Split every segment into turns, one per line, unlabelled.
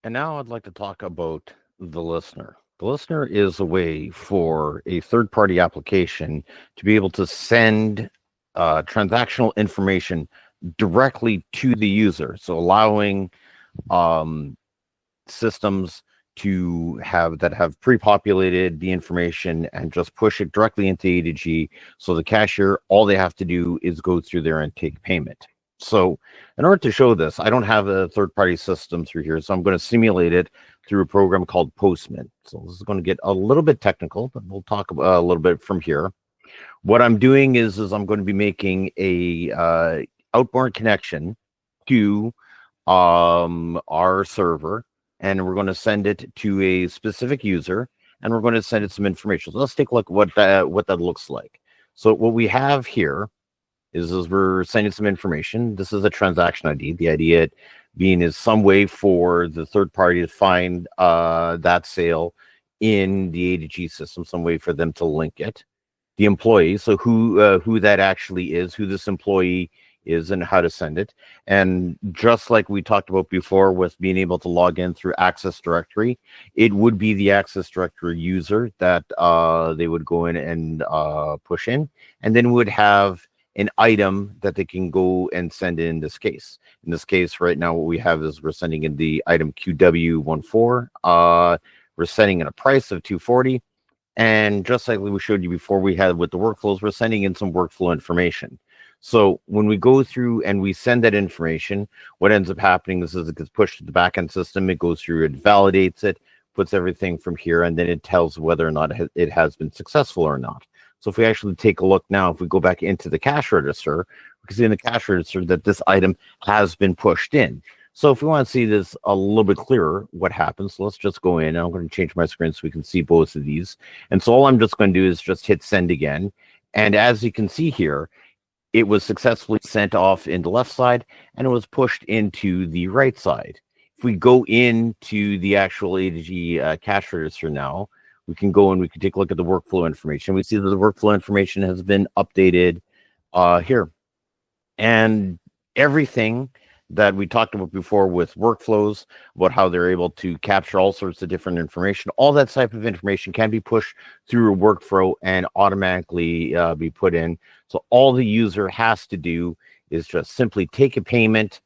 And now I'd like to talk about the listener. The listener is a way for a third party application to be able to send transactional information directly to the user. So allowing um, systems to have pre-populated the information and just push it directly into A to G. So the cashier, all they have to do is go through there and take payment. So in order to show this, I don't have a third-party system through here, so I'm going to simulate it through a program called Postman. So this is going to get a little bit technical, but we'll talk about a little bit from here. What I'm doing is I'm going to be making a outbound connection to our server, and we're going to send it to a specific user, and we're going to send it some information. So let's take a look at what that looks like. So what we have here is we're sending some information. This is a transaction ID. The idea being is some way for the third party to find that sale in the A to G system, some way for them to link it. The employee, so who that actually is, who this employee is, and how to send it. And just like we talked about before with being able to log in through Access Directory, it would be the Access Directory user that they would go in and push in, and then would have an item that they can go and send in this case. In this case, right now, what we have is we're sending in the item QW14. We're sending in a price of $240. And just like we showed you before, we had with the workflows, we're sending in some workflow information. So when we go through and we send that information, what ends up happening is it gets pushed to the backend system. It goes through, it validates it, puts everything from here, and then it tells whether or not it has been successful or not. So if we actually take a look now, if we go back into the cash register, we can see in the cash register that this item has been pushed in. So if we want to see this a little bit clearer, what happens, so let's just go in, and I'm going to change my screen so we can see both of these. And so all I'm just going to do is just hit send again. And as you can see here, it was successfully sent off in the left side, and it was pushed into the right side. If we go into the actual A to G cash register now, we can go and we can take a look at the workflow information. We see that the workflow information has been updated here. And everything that we talked about before with workflows, about how they're able to capture all sorts of different information, all that type of information can be pushed through a workflow and automatically be put in. So all the user has to do is just simply take a payment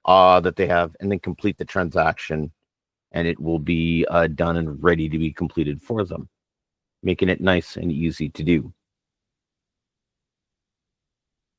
that they have and then complete the transaction, and it will be done and ready to be completed for them, making it nice and easy to do.